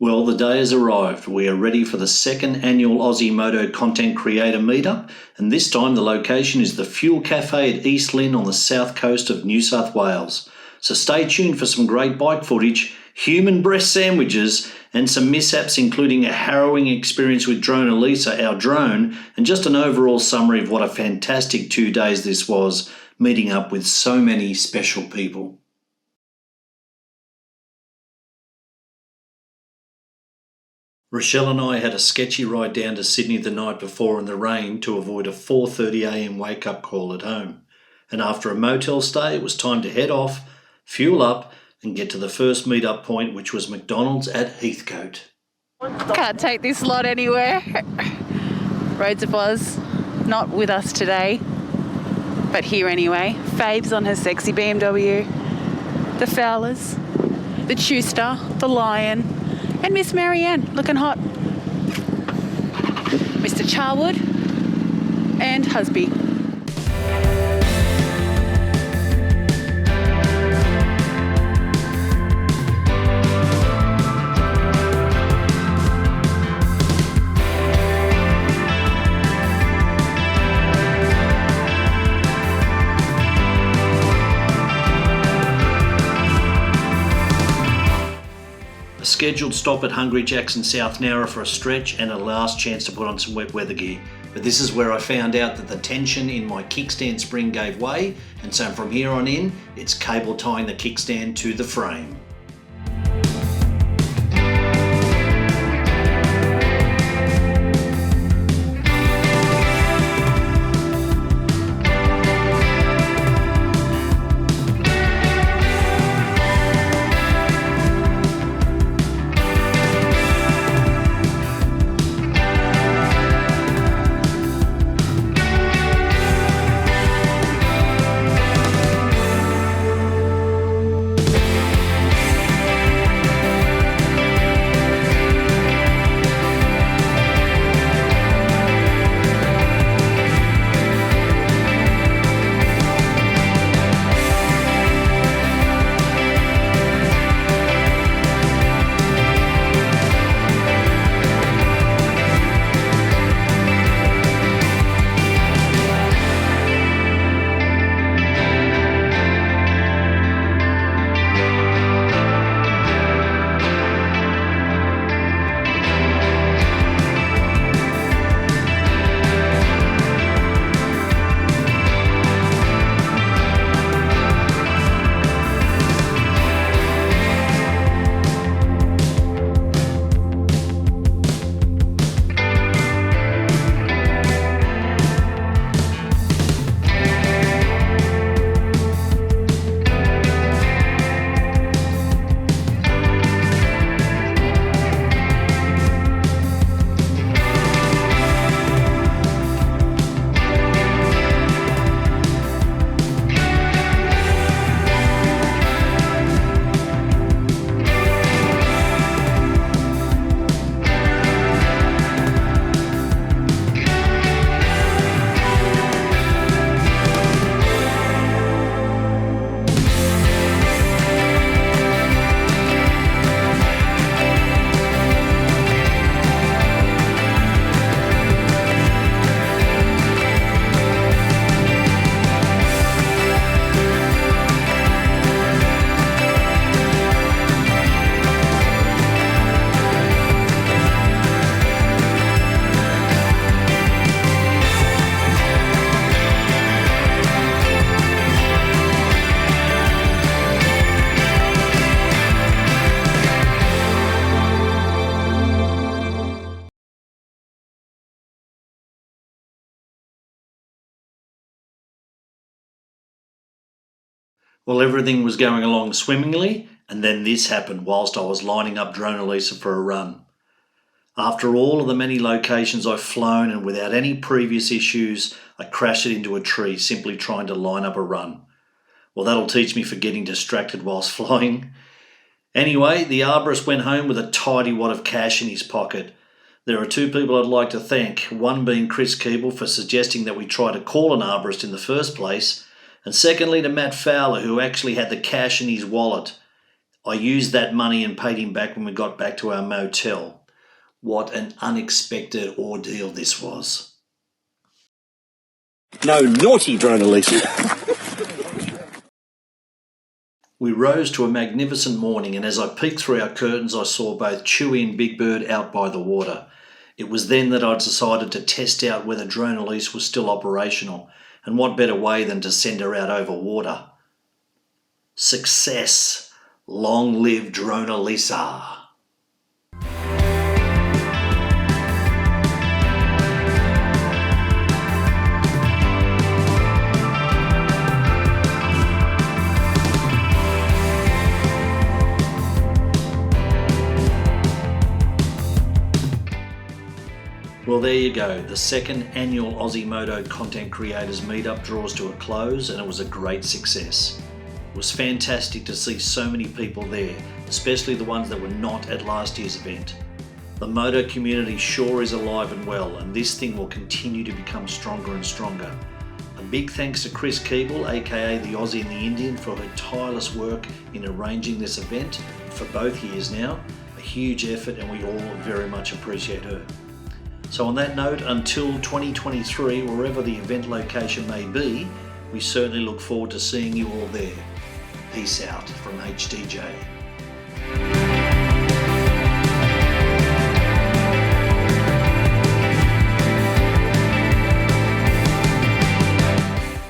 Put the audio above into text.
Well, the day has arrived. We are ready for the second annual Aussie Moto Content Creator Meetup, and this time the location is the Fuel Cafe at East Lynne on the south coast of New South Wales. So stay tuned for some great bike footage, human breast sandwiches, and some mishaps, including a harrowing experience with Drone Elisa, our drone, and just an overall summary of what a fantastic 2 days this was, meeting up with so many special people. Rochelle and I had a sketchy ride down to Sydney the night before in the rain to avoid a 4:30 a.m. wake-up call at home. And after a motel stay, it was time to head off, fuel up, and get to the first meet-up point, which was McDonald's at Heathcote. Can't take this lot anywhere. Roads of Oz, not with us today, but here anyway. Fave's on her sexy BMW, the Fowlers, the Tuster, the Lion, and Miss Marianne, looking hot. Mr. Charwood and husband. A scheduled stop at Hungry Jack's in South Nowra for a stretch and a last chance to put on some wet weather gear. But this is where I found out that the tension in my kickstand spring gave way, and so from here on in, it's cable tying the kickstand to the frame. Well, everything was going along swimmingly, and then this happened whilst I was lining up Drone Elisa for a run. After all of the many locations I've flown and without any previous issues, I crashed it into a tree simply trying to line up a run. Well, that'll teach me for getting distracted whilst flying. Anyway, the arborist went home with a tidy wad of cash in his pocket. There are two people I'd like to thank, one being Chris Keeble for suggesting that we try to call an arborist in the first place, and secondly to Matt Fowler, who actually had the cash in his wallet. I used that money and paid him back when we got back to our motel. What an unexpected ordeal this was. No naughty drone, Elisa. We rose to a magnificent morning, and as I peeked through our curtains I saw both Chewy and Big Bird out by the water. It was then that I decided to test out whether Drone Elise was still operational, and what better way than to send her out over water. Success! Long live Drone Elisa! Well, there you go. The second annual Aussie Moto Content Creators Meetup draws to a close, and it was a great success. It was fantastic to see so many people there, especially the ones that were not at last year's event. The moto community sure is alive and well, and this thing will continue to become stronger and stronger. A big thanks to Chris Keeble, aka the Aussie and the Indian, for her tireless work in arranging this event for both years now. A huge effort, and we all very much appreciate her. So on that note, until 2023, wherever the event location may be, we certainly look forward to seeing you all there. Peace out from HDJ.